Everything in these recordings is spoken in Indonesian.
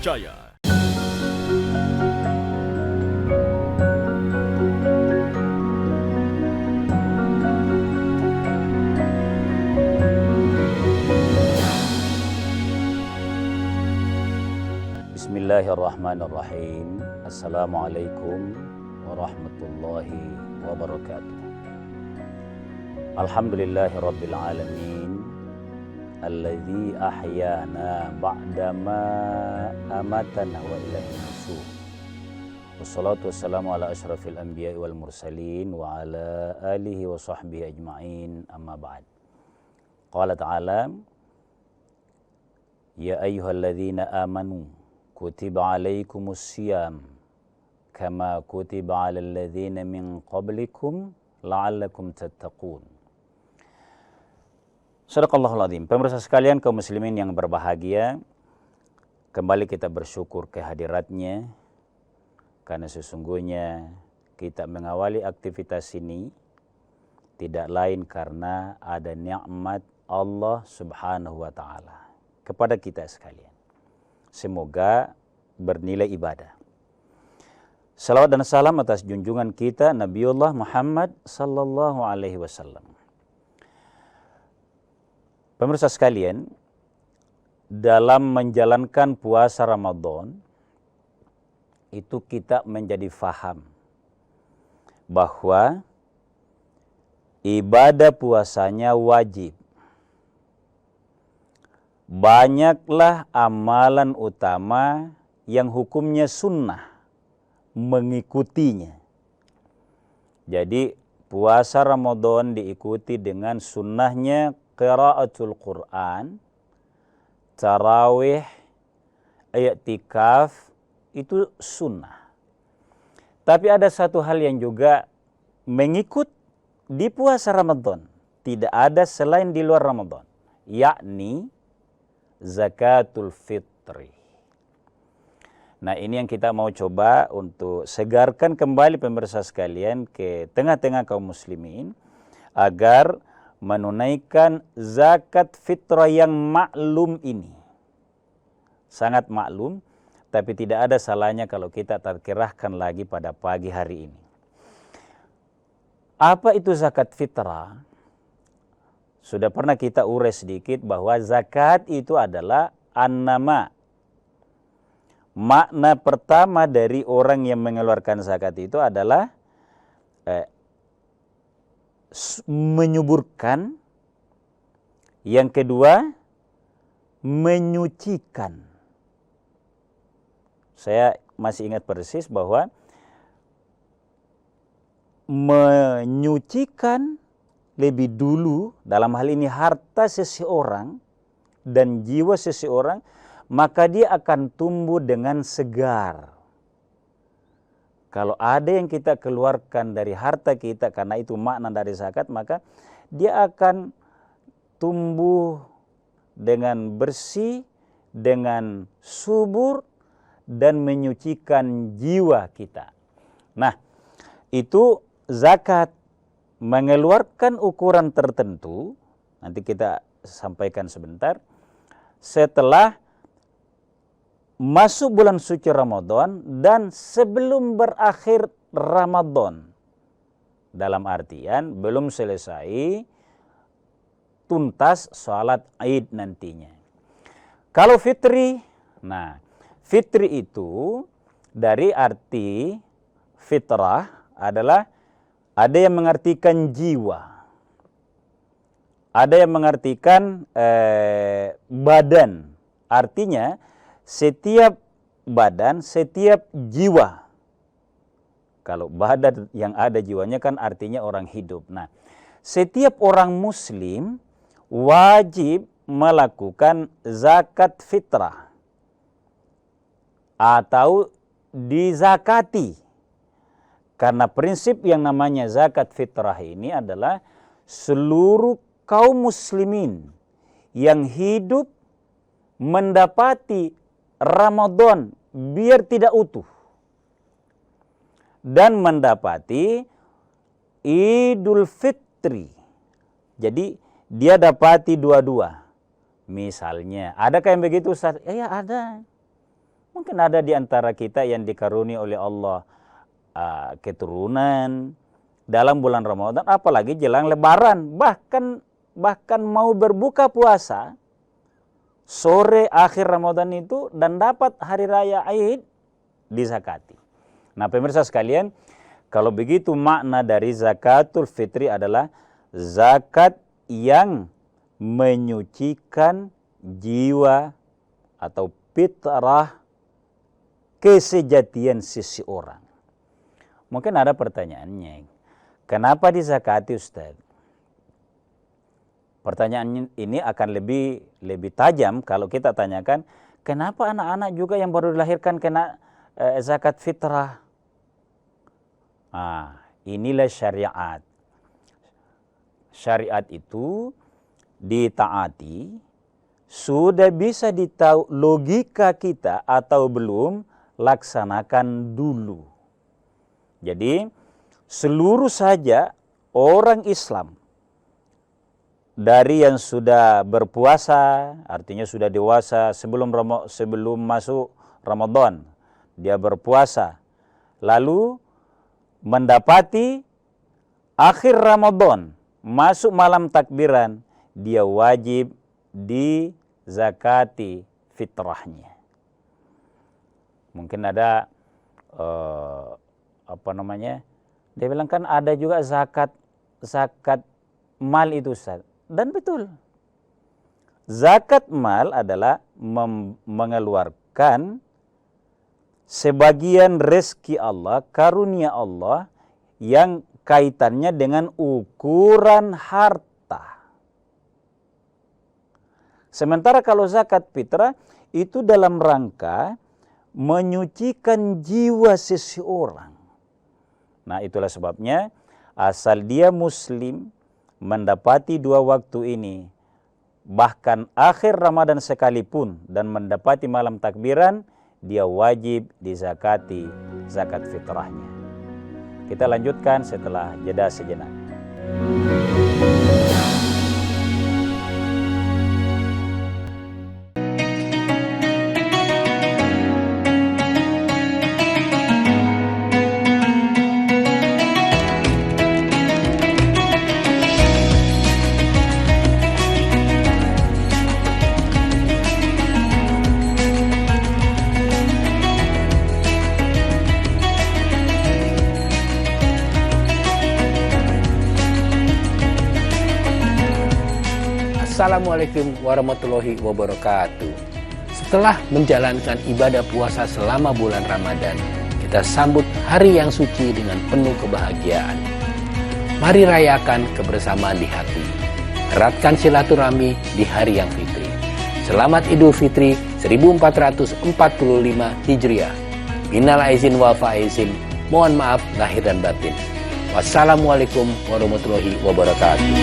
terpercaya. Bismillahirrahmanirrahim. Assalamualaikum warahmatullahi wabarakatuh. Alhamdulillahirabbil alamin. Alladzi ahyana ba'dama amatana wa ilaihi nusyur. Wassalatu wassalamu ala asyrafil anbiya'i wal mursalin wa ala alihi wa sahbihi ajma'in, amma ba'd. Qala ta'ala, ya ayyuhalladzina amanu kutiba alaikumus siyam kama kutiba alal ladzina min qablikum la'allakum tattaqun. Shadaqallahul azim. Pemirsa sekalian, kaum muslimin yang berbahagia, kembali kita bersyukur kehadiratnya, karena sesungguhnya kita mengawali aktivitas ini tidak lain karena ada nikmat Allah Subhanahu wa taala kepada kita sekalian. Semoga bernilai ibadah. Salawat dan salam atas junjungan kita Nabiullah Muhammad sallallahu alaihi wasallam. Pemirsa sekalian, dalam menjalankan puasa Ramadan itu kita menjadi faham bahwa ibadah puasanya wajib. Banyaklah amalan utama yang hukumnya sunnah, mengikutinya. Jadi puasa Ramadan diikuti dengan sunnahnya qiraatul Quran, tarawih, i'tikaf, itu sunnah. Tapi ada satu hal yang juga mengikut di puasa Ramadan, tidak ada selain di luar Ramadan, yakni zakatul fitri. Nah, ini yang kita mau coba untuk segarkan kembali pemirsa sekalian ke tengah-tengah kaum muslimin agar menunaikan zakat fitrah yang maklum ini. Sangat maklum, tapi tidak ada salahnya kalau kita tadkirahkan lagi pada pagi hari ini. Apa itu zakat fitrah? Sudah pernah kita urai sedikit bahwa zakat itu adalah an-nama. Makna pertama dari orang yang mengeluarkan zakat itu adalah menyuburkan. Yang kedua, menyucikan. Saya masih ingat persis bahwa menyucikan lebih dulu, dalam hal ini harta seseorang dan jiwa seseorang, maka dia akan tumbuh dengan segar. Kalau ada yang kita keluarkan dari harta kita, karena itu makna dari zakat, maka dia akan tumbuh dengan bersih, dengan subur, dan menyucikan jiwa kita. Nah, itu zakat. Mengeluarkan ukuran tertentu, nanti kita sampaikan sebentar, setelah masuk bulan suci Ramadan dan sebelum berakhir Ramadan. Dalam artian belum selesai tuntas sholat Id nantinya. Kalau fitri, nah fitri itu dari arti fitrah adalah ada yang mengartikan jiwa, ada yang mengartikan badan. Artinya setiap badan, setiap jiwa. Kalau badan yang ada jiwanya kan artinya orang hidup. Nah, setiap orang muslim wajib melakukan zakat fitrah atau dizakati. Karena prinsip yang namanya zakat fitrah ini adalah seluruh kaum muslimin yang hidup mendapati Ramadan biar tidak utuh dan mendapati Idul Fitri. Jadi dia dapati dua-dua. Misalnya, adakah yang begitu Ustaz? Ya ada. mungkin ada di antara kita yang dikaruniai oleh Allah keturunan dalam bulan Ramadan, apalagi jelang Lebaran, bahkan mau berbuka puasa sore akhir Ramadan itu dan dapat hari raya Aid dizakati. Nah, pemirsa sekalian, kalau begitu makna dari zakatul fitri adalah zakat yang menyucikan jiwa atau fitrah kesejatian seseorang. Mungkin ada pertanyaannya, kenapa dizakati, Ustaz? Pertanyaan ini akan lebih tajam kalau kita tanyakan, kenapa anak-anak juga yang baru dilahirkan kena zakat fitrah? Inilah syariat. Syariat itu ditaati, sudah bisa ditahu logika kita atau belum, laksanakan dulu. Jadi seluruh saja orang Islam, dari yang sudah berpuasa, artinya sudah dewasa sebelum masuk Ramadan, dia berpuasa, lalu mendapati akhir Ramadan, masuk malam takbiran, dia wajib dizakati fitrahnya. Mungkin ada dia bilang kan ada juga zakat mal itu, Ustaz. Dan betul. Zakat mal adalah mengeluarkan sebagian rezeki Allah, karunia Allah yang kaitannya dengan ukuran harta. Sementara kalau zakat fitrah itu dalam rangka menyucikan jiwa seseorang. Nah, itulah sebabnya asal dia muslim mendapati 2 waktu ini, bahkan akhir Ramadan sekalipun dan mendapati malam takbiran, dia wajib dizakati zakat fitrahnya. Kita lanjutkan setelah jeda sejenak. Assalamualaikum warahmatullahi wabarakatuh. Setelah menjalankan ibadah puasa selama bulan Ramadan, kita sambut hari yang suci dengan penuh kebahagiaan. Mari rayakan kebersamaan di hati. Eratkan silaturahmi di hari yang fitri. Selamat Idul Fitri 1445 Hijriah. Minal aizin wal faizin. Mohon maaf lahir dan batin. Wassalamualaikum warahmatullahi wabarakatuh.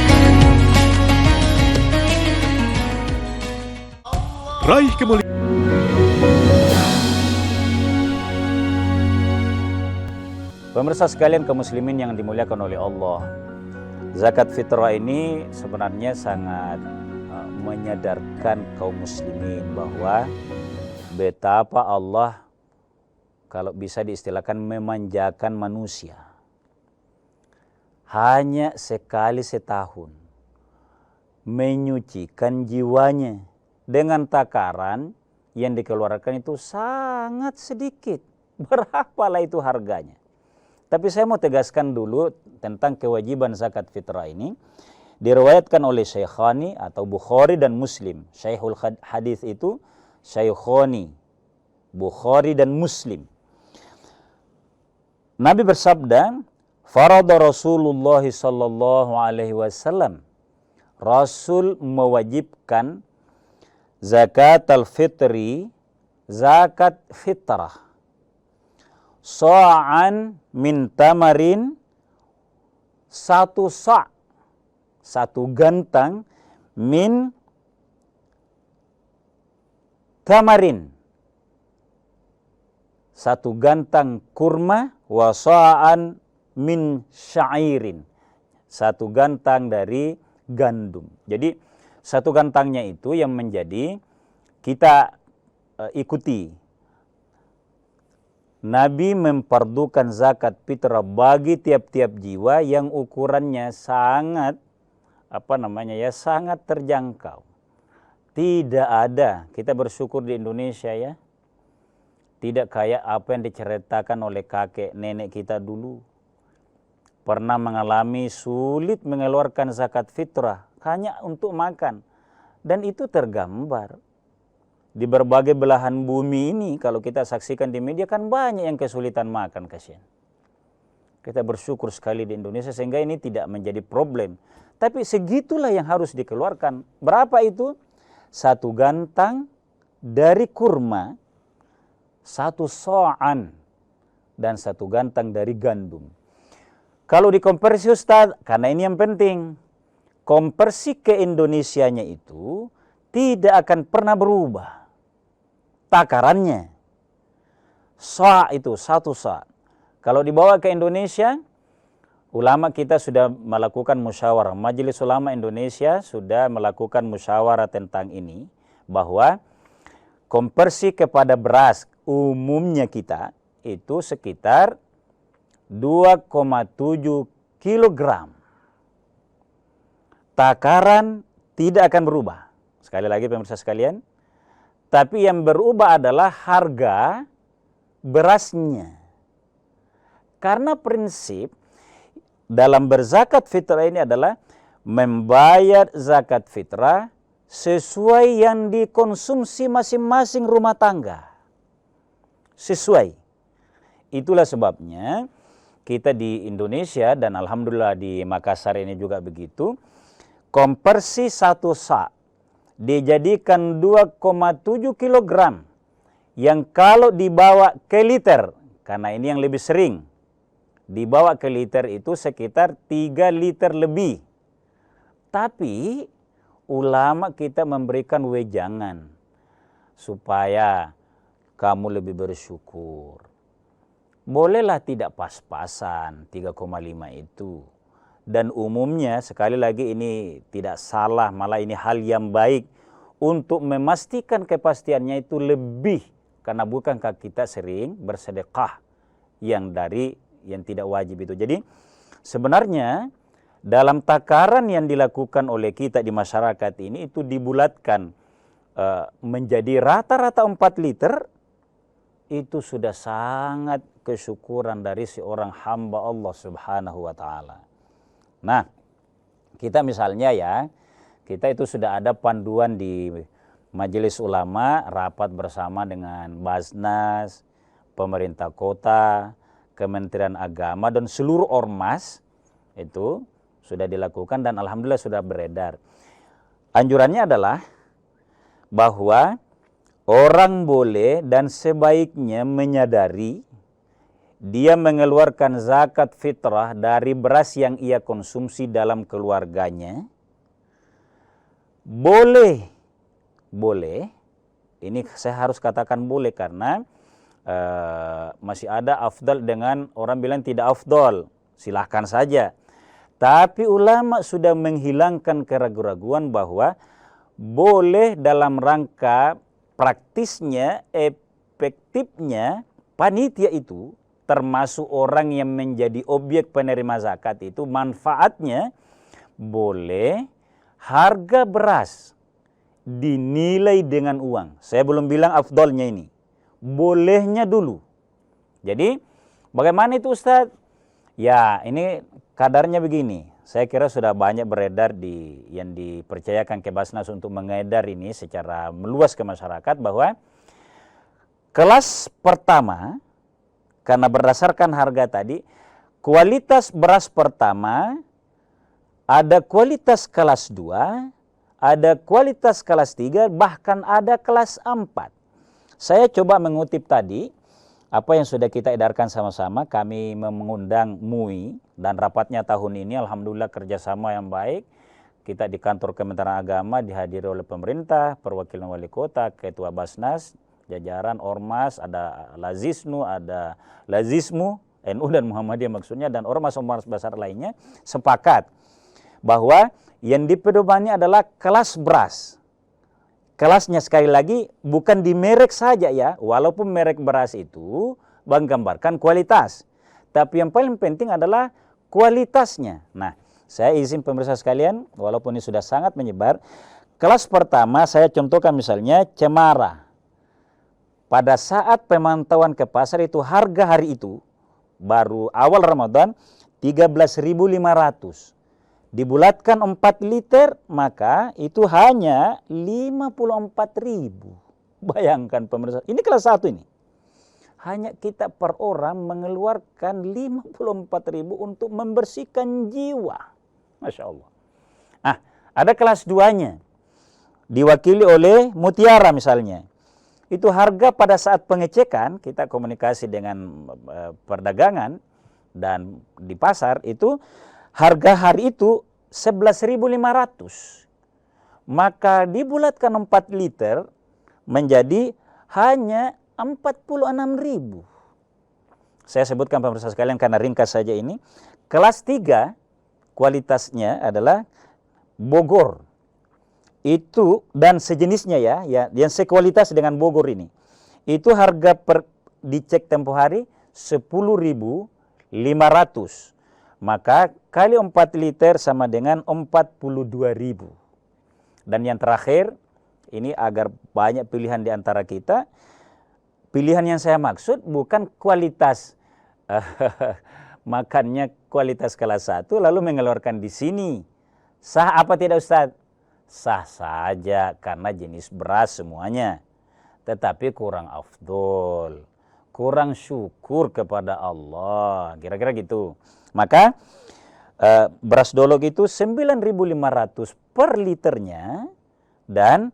Raih kemuliaan. Pemirsa sekalian kaum muslimin yang dimuliakan oleh Allah, zakat fitrah ini sebenarnya sangat menyadarkan kaum muslimin bahwa betapa Allah, kalau bisa diistilahkan, memanjakan manusia. Hanya sekali setahun menyucikan jiwanya dengan takaran yang dikeluarkan itu sangat sedikit. Berapalah itu harganya? Tapi saya mau tegaskan dulu tentang kewajiban zakat fitrah ini. Diriwayatkan oleh Syekhani atau Bukhari dan Muslim. Syekhul hadis itu Syekhani, Bukhari dan Muslim. Nabi bersabda, "Farada Rasulullah sallallahu alaihi wasallam." Rasul mewajibkan zakat al-fitri, zakat fitrah, sa'an min tamarin, 1 sa', 1 gantang, min tamarin, 1 gantang kurma, wa sa'an min syairin, 1 gantang dari gandum. Jadi 1 gantangnya itu yang menjadi kita ikuti. Nabi memfardukan zakat fitrah bagi tiap-tiap jiwa yang ukurannya sangat sangat terjangkau. Tidak ada, kita bersyukur di Indonesia ya, tidak kayak apa yang diceritakan oleh kakek nenek kita dulu. Pernah mengalami sulit mengeluarkan zakat fitrah hanya untuk makan. Dan itu tergambar di berbagai belahan bumi ini. Kalau kita saksikan di media kan banyak yang kesulitan makan, kasihan. Kita bersyukur sekali di Indonesia sehingga ini tidak menjadi problem. Tapi segitulah yang harus dikeluarkan. Berapa itu? 1 gantang dari kurma, 1 so'an, dan 1 gantang dari gandum. Kalau dikonversi Ustaz, karena ini yang penting, konversi ke Indonesianya itu tidak akan pernah berubah. Takarannya. Sa' itu 1 sa'. Kalau dibawa ke Indonesia, ulama kita sudah melakukan musyawarah. Majelis Ulama Indonesia sudah melakukan musyawarah tentang ini, bahwa konversi kepada beras umumnya kita itu sekitar 2,7 kilogram. Takaran tidak akan berubah. Sekali lagi pemirsa sekalian, tapi yang berubah adalah harga berasnya. Karena prinsip dalam berzakat fitrah ini adalah membayar zakat fitrah sesuai yang dikonsumsi masing-masing rumah tangga. Sesuai. Itulah sebabnya kita di Indonesia dan alhamdulillah di Makassar ini juga begitu, konversi 1 sa' dijadikan 2,7 kilogram yang kalau dibawa ke liter, karena ini yang lebih sering, dibawa ke liter itu sekitar 3 liter lebih. Tapi ulama kita memberikan wejangan supaya kamu lebih bersyukur. Bolehlah tidak pas-pasan 3,5 itu. Dan umumnya sekali lagi ini tidak salah, malah ini hal yang baik untuk memastikan kepastiannya itu lebih. Karena bukankah kita sering bersedekah yang tidak wajib itu. Jadi sebenarnya dalam takaran yang dilakukan oleh kita di masyarakat ini itu dibulatkan menjadi rata-rata 4 liter, itu sudah sangat kesyukuran dari seorang hamba Allah Subhanahu wa ta'ala. Nah, kita misalnya ya, kita itu sudah ada panduan di Majelis Ulama, rapat bersama dengan Basnas, pemerintah kota, Kementerian Agama, dan seluruh ormas itu sudah dilakukan dan alhamdulillah sudah beredar. Anjurannya adalah bahwa orang boleh dan sebaiknya menyadari dia mengeluarkan zakat fitrah dari beras yang ia konsumsi dalam keluarganya. Boleh, ini saya harus katakan boleh karena masih ada afdal dengan orang bilang tidak afdal, silahkan saja. Tapi ulama sudah menghilangkan keraguan-raguan bahwa boleh dalam rangka praktisnya, efektifnya panitia itu, termasuk orang yang menjadi objek penerima zakat itu, manfaatnya boleh harga beras dinilai dengan uang. Saya belum bilang afdolnya ini. Bolehnya dulu. Jadi bagaimana itu Ustaz? Ya ini kadarnya begini. Saya kira sudah banyak beredar yang dipercayakan ke Basnas untuk mengedar ini secara meluas ke masyarakat bahwa kelas pertama, karena berdasarkan harga tadi, kualitas beras pertama, ada kualitas kelas 2, ada kualitas kelas 3, bahkan ada kelas 4. Saya coba mengutip tadi, apa yang sudah kita edarkan sama-sama. Kami mengundang MUI, dan rapatnya tahun ini alhamdulillah kerjasama yang baik. Kita di kantor Kementerian Agama dihadiri oleh pemerintah, perwakilan wali kota, ketua Basnas, jajaran ormas, ada Lazisnu, ada Lazismu, NU dan Muhammadiyah maksudnya, dan ormas-ormas besar lainnya sepakat bahwa yang dipedomani adalah kelas beras. Kelasnya sekali lagi bukan di merek saja ya, walaupun merek beras itu menggambarkan kualitas. Tapi yang paling penting adalah kualitasnya. Nah, saya izin pemirsa sekalian, walaupun ini sudah sangat menyebar, kelas pertama saya contohkan misalnya cemara. Pada saat pemantauan ke pasar itu harga hari itu, baru awal Ramadan, 13.500. Dibulatkan 4 liter, maka itu hanya 54.000. Bayangkan pemirsa, ini kelas 1 ini. Hanya kita per orang mengeluarkan 54.000 untuk membersihkan jiwa. Masya Allah. Ah, ada kelas 2-nya. Diwakili oleh Mutiara misalnya. Itu harga pada saat pengecekan, kita komunikasi dengan perdagangan dan di pasar itu, harga hari itu 11.500. Maka dibulatkan 4 liter menjadi hanya 46.000. Saya sebutkan pemirsa sekalian karena ringkas saja ini. Kelas 3 kualitasnya adalah Bogor. Itu dan sejenisnya ya, yang sekualitas dengan Bogor ini. Itu harga dicek tempo hari 10.500. Maka kali 4 liter sama dengan 42.000. Dan yang terakhir, ini agar banyak pilihan di antara kita. Pilihan yang saya maksud bukan kualitas makannya kualitas kelas 1 lalu mengeluarkan di sini. Sah apa tidak Ustaz? Sah saja karena jenis beras semuanya. Tetapi kurang afdol, kurang syukur kepada Allah. Kira-kira gitu. Maka beras dolog itu 9.500 per liternya dan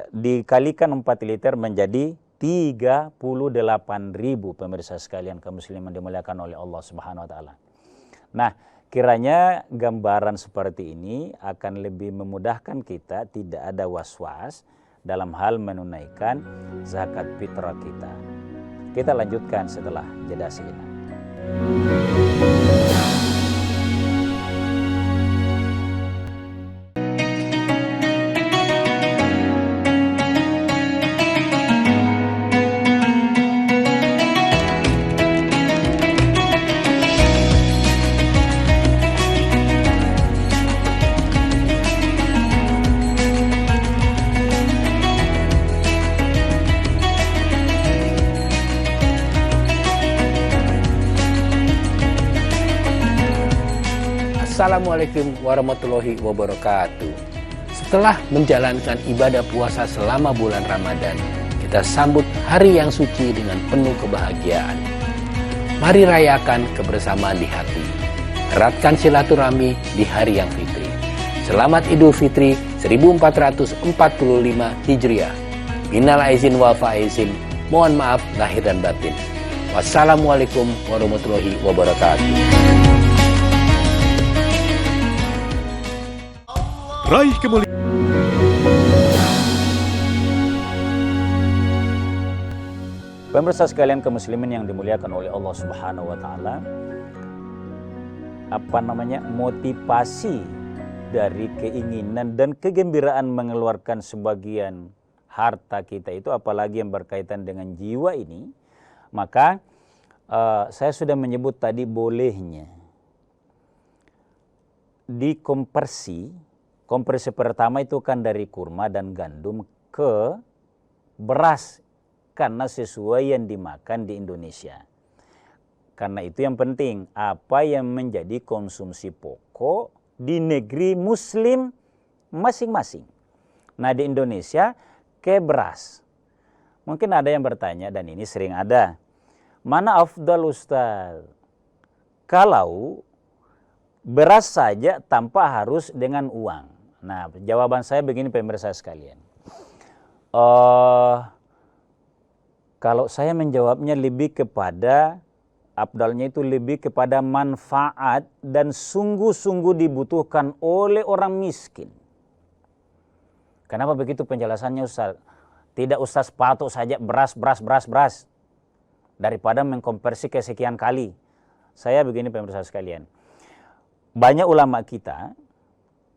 dikalikan 4 liter menjadi 38.000 pemirsa sekalian kaum muslimin dimuliakan oleh Allah Subhanahu wa taala. Nah, kiranya gambaran seperti ini akan lebih memudahkan kita tidak ada was-was dalam hal menunaikan zakat fitrah kita. Kita lanjutkan setelah jeda sejenak. Assalamualaikum warahmatullahi wabarakatuh. Setelah menjalankan ibadah puasa selama bulan Ramadan, kita sambut hari yang suci dengan penuh kebahagiaan. Mari rayakan kebersamaan di hati. Eratkan silaturahmi di hari yang fitri. Selamat Idul Fitri 1445 Hijriah. Minal aizin wal faizin. Mohon maaf lahir dan batin. Wassalamualaikum warahmatullahi wabarakatuh. Raih kemuliaan. Pemirsa sekalian kaum muslimin yang dimuliakan oleh Allah Subhanahu wa taala, motivasi dari keinginan dan kegembiraan mengeluarkan sebagian harta kita itu, apalagi yang berkaitan dengan jiwa ini, maka saya sudah menyebut tadi bolehnya dikonversi. Konversi pertama itu kan dari kurma dan gandum ke beras karena sesuai yang dimakan di Indonesia. Karena itu yang penting, apa yang menjadi konsumsi pokok di negeri muslim masing-masing. Nah, di Indonesia ke beras. Mungkin ada yang bertanya, dan ini sering ada, mana afdal Ustaz? Kalau beras saja tanpa harus dengan uang. Nah, jawaban saya begini pemirsa sekalian. Kalau saya menjawabnya lebih kepada, afdalnya itu lebih kepada manfaat dan sungguh-sungguh dibutuhkan oleh orang miskin. Kenapa begitu penjelasannya Ustaz? Tidak Ustaz patok saja beras. Daripada mengkonversi kesekian kali. Saya begini pemirsa sekalian. Banyak ulama kita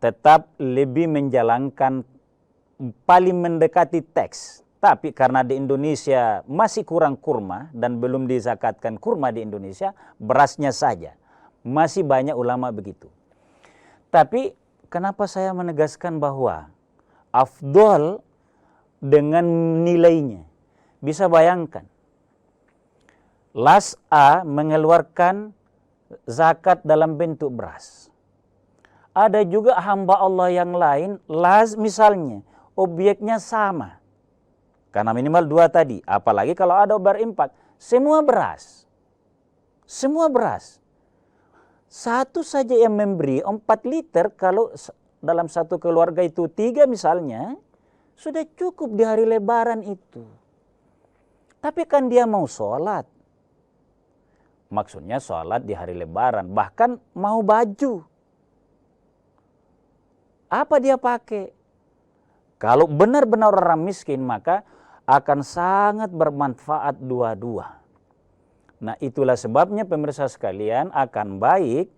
tetap lebih menjalankan paling mendekati teks Tapi karena di Indonesia masih kurang kurma dan belum dizakatkan kurma di Indonesia, berasnya saja. Masih banyak ulama begitu. Tapi kenapa saya menegaskan bahwa afdol dengan nilainya? Bisa bayangkan, Las A mengeluarkan zakat dalam bentuk beras. Ada juga hamba Allah yang lain, Las misalnya, objeknya sama. Karena minimal 2 tadi, apalagi kalau ada berimpak, semua beras. Semua beras. Satu saja yang memberi 4 liter, kalau dalam satu keluarga itu 3 misalnya, sudah cukup di hari Lebaran itu. Tapi kan dia mau sholat. Maksudnya sholat di hari Lebaran, bahkan mau baju. Apa dia pakai? Kalau benar-benar orang miskin, maka akan sangat bermanfaat dua-dua. Nah, itulah sebabnya pemirsa sekalian, akan baik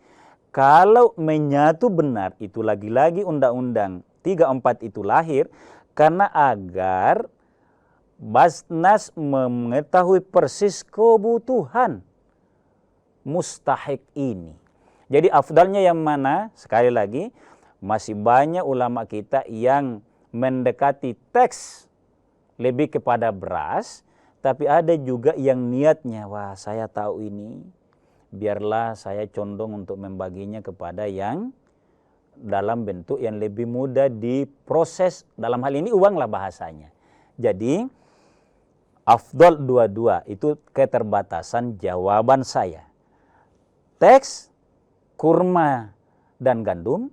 kalau menyatu benar. Itu lagi-lagi Undang-Undang 34 itu lahir karena agar Basnas mengetahui persis kebutuhan mustahik ini. Jadi afdalnya yang mana? Sekali lagi, masih banyak ulama kita yang mendekati teks lebih kepada beras, tapi ada juga yang niatnya, wah saya tahu ini, biarlah saya condong untuk membaginya kepada yang dalam bentuk yang lebih mudah diproses, dalam hal ini uang lah bahasanya. Jadi afdal dua-dua, itu keterbatasan jawaban saya. Teks, kurma dan gandum,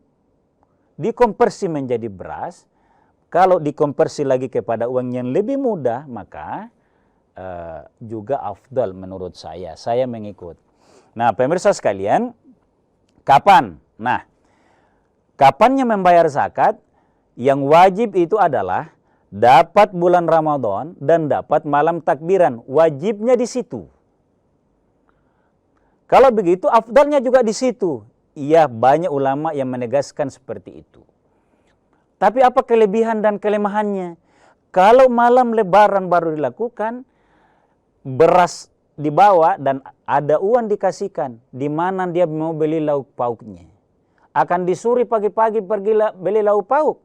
dikonversi menjadi beras. Kalau dikonversi lagi kepada uang yang lebih mudah, maka juga afdal menurut saya. Saya mengikut. Nah, pemirsa sekalian, kapan? Nah, kapannya membayar zakat? Yang wajib itu adalah dapat bulan Ramadan dan dapat malam takbiran. Wajibnya di situ. Kalau begitu, afdalnya juga di situ. Iya, banyak ulama yang menegaskan seperti itu. Tapi apa kelebihan dan kelemahannya? Kalau malam Lebaran baru dilakukan, beras dibawa dan ada uang dikasihkan. Di mana dia mau beli lauk pauknya? Akan disuruh pagi-pagi pergi beli lauk pauk.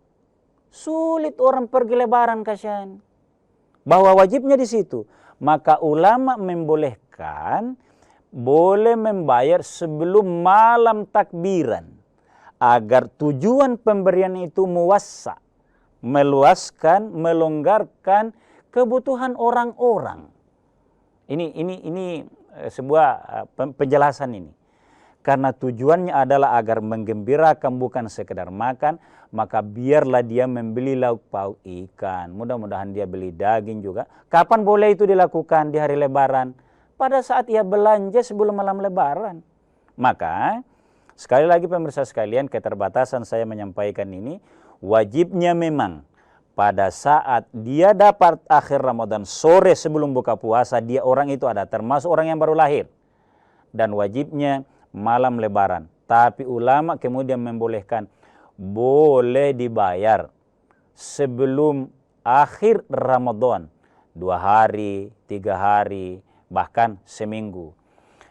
Sulit orang pergi Lebaran kasihan. Bahwa wajibnya di situ. Maka ulama membolehkan boleh membayar sebelum malam takbiran. Agar tujuan pemberian itu muwassa, meluaskan, melonggarkan kebutuhan orang-orang. Ini sebuah penjelasan ini. Karena tujuannya adalah agar menggembirakan, bukan sekedar makan, maka biarlah dia membeli lauk pauk ikan. Mudah-mudahan dia beli daging juga. Kapan boleh itu dilakukan? Di hari Lebaran. Pada saat ia belanja sebelum malam Lebaran. Maka sekali lagi pemirsa sekalian, keterbatasan saya menyampaikan ini, wajibnya memang pada saat dia dapat akhir Ramadan sore sebelum buka puasa, dia orang itu ada, termasuk orang yang baru lahir. Dan wajibnya malam Lebaran. Tapi ulama kemudian membolehkan, boleh dibayar sebelum akhir Ramadan. 2 hari, 3 hari, bahkan seminggu.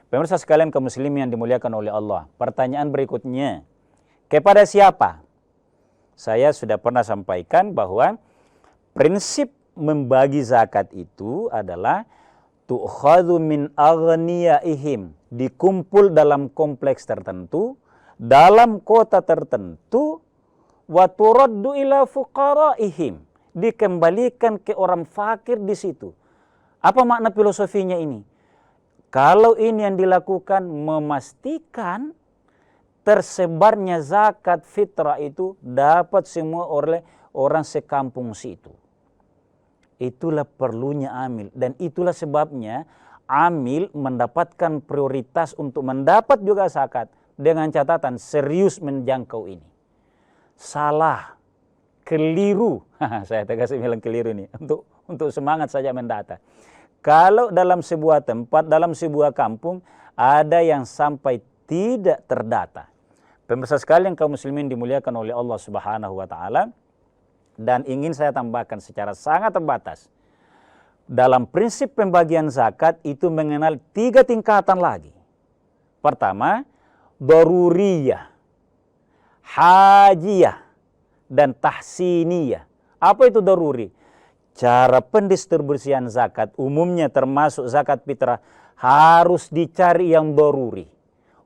Pemirsa sekalian kaum muslimin yang dimuliakan oleh Allah. Pertanyaan berikutnya, kepada siapa? Saya sudah pernah sampaikan bahwa prinsip membagi zakat itu adalah tu'khadhu min aghniyaihim, dikumpul dalam kompleks tertentu, dalam kota tertentu, wa turaddu ila fuqaraihim, dikembalikan ke orang fakir di situ. Apa makna filosofinya ini? Kalau ini yang dilakukan memastikan tersebarnya zakat fitrah itu dapat semua oleh orang sekampung situ. Itulah perlunya amil. Dan itulah sebabnya amil mendapatkan prioritas untuk mendapat juga zakat. Dengan catatan serius menjangkau ini. Salah, keliru. Saya tegaskan bilang keliru ini. Untuk semangat saja mendata. Kalau dalam sebuah tempat, dalam sebuah kampung, ada yang sampai tidak terdata. Pemirsa sekalian kaum muslimin dimuliakan oleh Allah Subhanahu wa taala, dan ingin saya tambahkan secara sangat terbatas. dalam prinsip pembagian zakat itu mengenal 3 tingkatan lagi. Pertama, daruriyah, hajiyah, dan tahsiniyah. Apa itu daruri? Cara pendistribusian zakat umumnya termasuk zakat fitrah harus dicari yang daruri.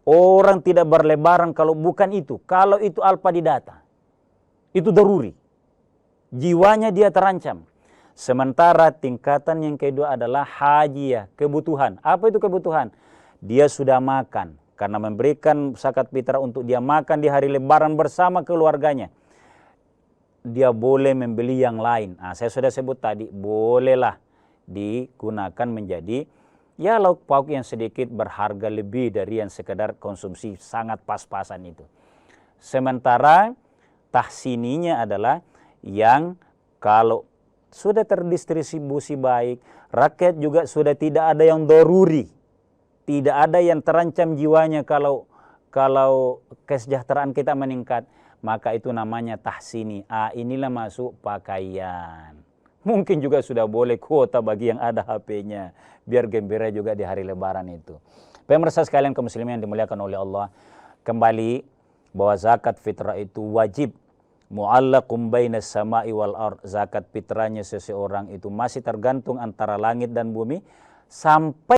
Orang tidak berlebaran kalau bukan itu. Kalau itu alpa didata. Itu daruri. Jiwanya dia terancam. Sementara tingkatan yang kedua adalah hajiyah, kebutuhan. Apa itu kebutuhan? Dia sudah makan. Karena memberikan zakat fitrah untuk dia makan di hari lebaran bersama keluarganya. Dia boleh membeli yang lain. Saya sudah sebut tadi, bolehlah digunakan menjadi ya lauk pauk yang sedikit berharga lebih dari yang sekedar konsumsi sangat pas-pasan itu. Sementara tahsininya adalah yang kalau sudah terdistribusi baik, rakyat juga sudah tidak ada yang daruri, tidak ada yang terancam jiwanya kalau kesejahteraan kita meningkat, maka itu namanya tahsini. Inilah masuk pakaian. Mungkin juga sudah boleh kuota bagi yang ada HP-nya, biar gembira juga di hari lebaran itu. Pemirsa sekalian kaum muslimin yang dimuliakan oleh Allah, kembali bahwa zakat fitrah itu wajib. Mu'allaqum bainas sama'i wal ard. Zakat fitrahnya seseorang itu masih tergantung antara langit dan bumi sampai